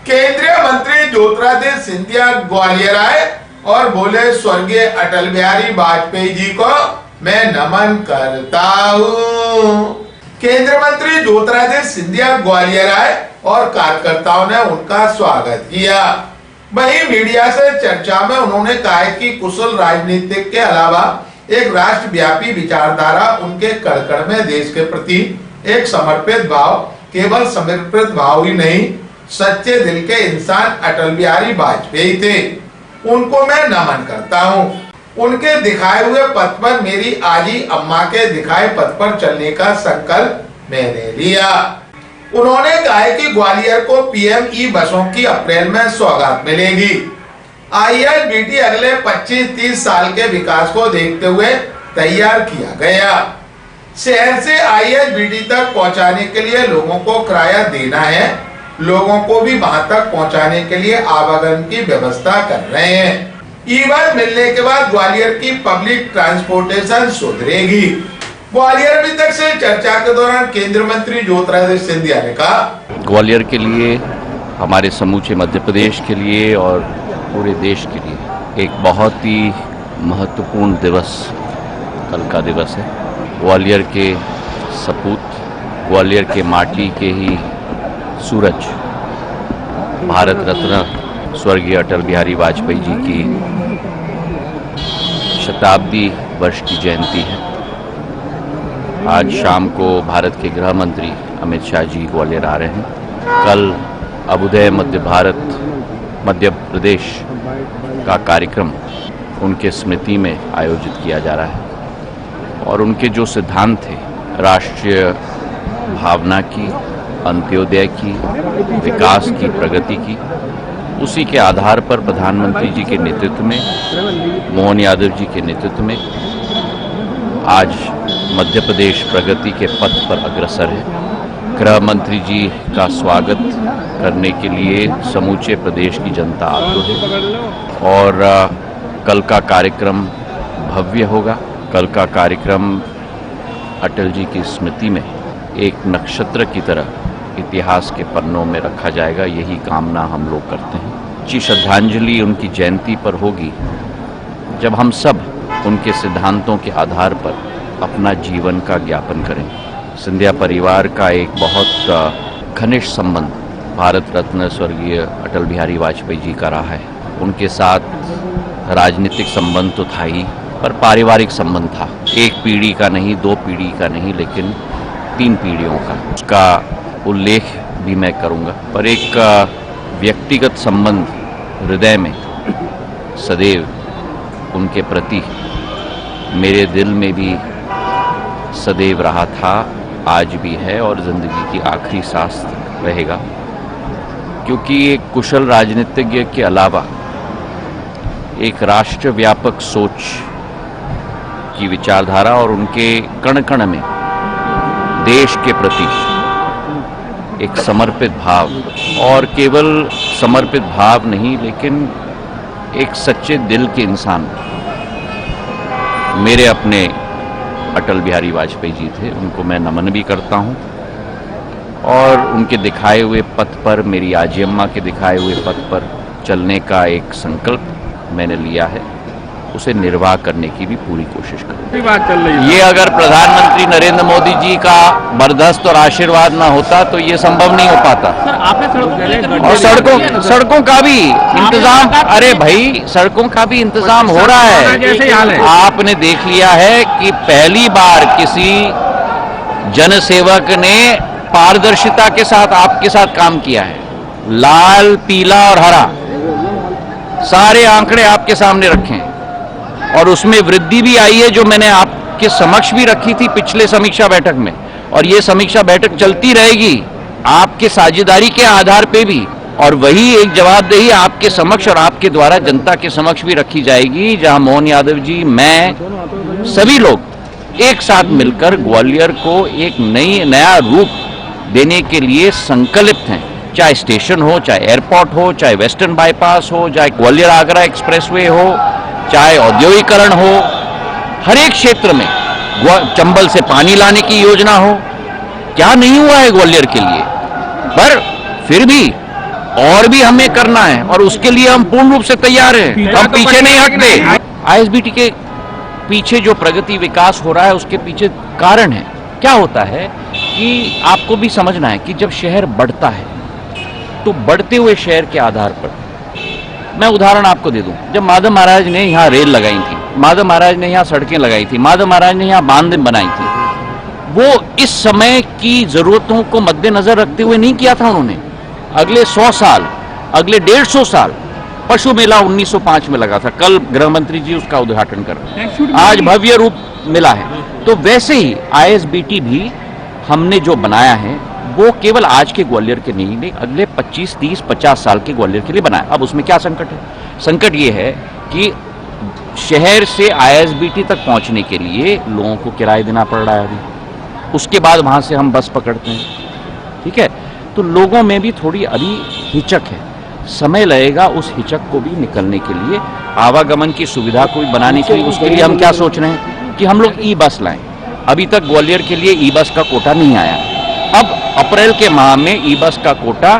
केंद्रीय मंत्री ज्योतिरादित्य सिंधिया ग्वालियर आए और बोले, स्वर्गीय अटल बिहारी वाजपेयी जी को मैं नमन करता हूँ। केंद्रीय मंत्री ज्योतिरादित्य सिंधिया ग्वालियर आए और कार्यकर्ताओं ने उनका स्वागत किया। वहीं मीडिया से चर्चा में उन्होंने कहा कि कुशल राजनीतिक के अलावा एक राष्ट्रव्यापी विचारधारा उनके कड़ में देश के प्रति एक समर्पित भाव, केवल समर्पित भाव ही नहीं, सच्चे दिल के इंसान अटल बिहारी वाजपेयी थे। उनको मैं नमन करता हूँ। उनके दिखाए हुए पथ पर, मेरी आजी अम्मा के दिखाए पथ पर चलने का संकल्प मैंने लिया। उन्होंने कहा कि ग्वालियर को पीएमई बसों की अप्रैल में सौगात मिलेगी। आईएचबीटी अगले 25-30 साल के विकास को देखते हुए तैयार किया गया। शहर से आईएचबीटी तक पहुंचाने के लिए लोगों को किराया देना है। लोगों को भी वहां तक पहुंचाने के लिए आवागमन की व्यवस्था कर रहे हैं। ई-बस मिलने के बाद ग्वालियर की पब्लिक ट्रांसपोर्टेशन सुधरेगी। ग्वालियर में तक से चर्चा के दौरान केंद्रीय मंत्री ज्योतिरादित्य सिंधिया ने कहा, ग्वालियर के लिए, हमारे समूचे मध्य प्रदेश के लिए और पूरे देश के लिए एक बहुत ही महत्वपूर्ण दिवस कल का दिवस है। ग्वालियर के सपूत, ग्वालियर के माटी के ही सूरज, भारत रत्न स्वर्गीय अटल बिहारी वाजपेयी जी की शताब्दी वर्ष की जयंती है। आज शाम को भारत के गृह मंत्री अमित शाह जी ग्वालियर आ रहे हैं। कल अभ्युदय मध्य प्रदेश का कार्यक्रम उनके स्मृति में आयोजित किया जा रहा है और उनके जो सिद्धांत थे, राष्ट्रीय भावना की, अंत्योदय की, विकास की, प्रगति की, उसी के आधार पर प्रधानमंत्री जी के नेतृत्व में, मोहन यादव जी के नेतृत्व में आज मध्य प्रदेश प्रगति के पथ पर अग्रसर है। गृह मंत्री जी का स्वागत करने के लिए समूचे प्रदेश की जनता आतुर है और कल का कार्यक्रम भव्य होगा। कल का कार्यक्रम अटल जी की स्मृति में एक नक्षत्र की तरह इतिहास के पन्नों में रखा जाएगा। यही कामना हम लोग करते हैं। जी, श्रद्धांजलि उनकी जयंती पर होगी जब हम सब उनके सिद्धांतों के आधार पर अपना जीवन का ज्ञापन करें। सिंधिया परिवार का एक बहुत घनिष्ठ संबंध भारत रत्न स्वर्गीय अटल बिहारी वाजपेयी जी का रहा है। उनके साथ राजनीतिक संबंध तो था ही, पर पारिवारिक संबंध था। एक पीढ़ी का नहीं, 2 पीढ़ी का नहीं, लेकिन 3 पीढ़ियों का। उसका उल्लेख भी मैं करूंगा, पर एक व्यक्तिगत संबंध हृदय में सदैव उनके प्रति मेरे दिल में भी सदैव रहा था, आज भी है और जिंदगी की आखिरी सांस रहेगा। क्योंकि एक कुशल राजनीतिज्ञ के अलावा एक राष्ट्रव्यापक सोच की विचारधारा और उनके कण कण में देश के प्रति एक समर्पित भाव, और केवल समर्पित भाव नहीं, लेकिन एक सच्चे दिल के इंसान मेरे अपने अटल बिहारी वाजपेयी जी थे। उनको मैं नमन भी करता हूं और उनके दिखाए हुए पथ पर, मेरी आजी अम्मा के दिखाए हुए पथ पर चलने का एक संकल्प मैंने लिया है। उसे निर्वाह करने की भी पूरी कोशिश करूंगा। बात चल रही है। ये अगर प्रधानमंत्री नरेंद्र मोदी जी का बर्दाश्त और आशीर्वाद ना होता तो ये संभव नहीं हो पाता। सर, आपने और सड़कों का भी इंतजाम, अरे भाई, सड़कों का भी इंतजाम हो रहा है। आपने देख लिया है कि पहली बार किसी जनसेवक ने पारदर्शिता के साथ आपके साथ काम किया है। लाल, पीला और हरा सारे आंकड़े आपके सामने रखे हैं और उसमें वृद्धि भी आई है, जो मैंने आपके समक्ष भी रखी थी पिछले समीक्षा बैठक में, और ये समीक्षा बैठक चलती रहेगी आपके साझेदारी के आधार पे भी, और वही एक जवाबदेही आपके समक्ष और आपके द्वारा जनता के समक्ष भी रखी जाएगी, जहां मोहन यादव जी, मैं, सभी लोग एक साथ मिलकर ग्वालियर को एक नया रूप देने के लिए संकल्पित हैं। चाहे स्टेशन हो, चाहे एयरपोर्ट हो, चाहे वेस्टर्न बाईपास हो, चाहे ग्वालियर आगरा एक्सप्रेसवे हो, चाहे औद्योगिकरण हो, हर एक क्षेत्र में, चंबल से पानी लाने की योजना हो, क्या नहीं हुआ है ग्वालियर के लिए। पर फिर भी और भी हमें करना है और उसके लिए हम पूर्ण रूप से तैयार हैं। हम पीछे नहीं हटते। आईएसबीटी के पीछे जो प्रगति विकास हो रहा है उसके पीछे कारण है। क्या होता है कि आपको भी समझना है कि जब शहर बढ़ता है तो बढ़ते हुए शहर के आधार पर, मैं उदाहरण आपको दे दूं, जब माधव महाराज ने यहाँ रेल लगाई थी, माधव महाराज ने यहाँ सड़कें लगाई थी, माधव महाराज ने यहाँ बांध बनाई थी, वो इस समय की जरूरतों को मद्देनजर रखते हुए नहीं किया था उन्होंने। अगले 100 साल, अगले 150 साल, पशु मेला 1905 में लगा था, कल गृह मंत्री जी उसका उद्घाटन कर रहे हैं, आज भव्य रूप मिला है। तो वैसे ही आईएसबीटी भी हमने जो बनाया है वो केवल आज के ग्वालियर के नहीं, अगले 25, 30, 50 साल के ग्वालियर के लिए बनाया। अब उसमें क्या संकट है? संकट ये है कि शहर से आईएसबीटी तक पहुंचने के लिए लोगों को किराया देना पड़ रहा है अभी, उसके बाद वहां से हम बस पकड़ते हैं, ठीक है? तो लोगों में भी थोड़ी अभी हिचक है, समय लगेगा उस हिचक को भी निकलने के लिए, आवागमन की सुविधा को भी बनाने के लिए। उसके लिए हम क्या सोच रहे हैं कि हम लोग ई बस लाएं। अभी तक ग्वालियर के लिए ई बस का कोटा नहीं आया, अब अप्रैल के माह में ई बस का कोटा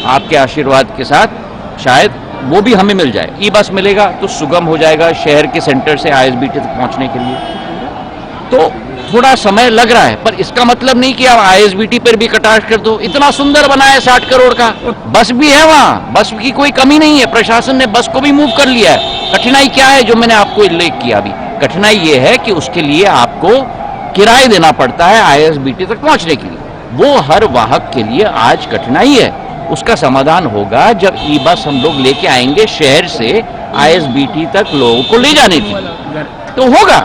आपके आशीर्वाद के साथ शायद वो भी हमें मिल जाए। ई बस मिलेगा तो सुगम हो जाएगा शहर के सेंटर से आईएसबीटी तक पहुंचने के लिए। तो थोड़ा समय लग रहा है, पर इसका मतलब नहीं कि आप आईएसबीटी पर भी कटाक्ष कर दो। इतना सुंदर बना है 60 करोड़ का, बस भी है वहां, बस की कोई कमी नहीं है, प्रशासन ने बस को भी मूव कर लिया है। कठिनाई क्या है जो मैंने आपको उल्लेख किया अभी? कठिनाई ये है कि उसके लिए आपको किराया देना पड़ता है आईएसबीटी तक पहुंचने के लिए, वो हर वाहक के लिए आज कठिनाई है। उसका समाधान होगा जब ई बस हम लोग लेके आएंगे शहर से आईएसबीटी तक लोगों को ले जाने के लिए, तो होगा।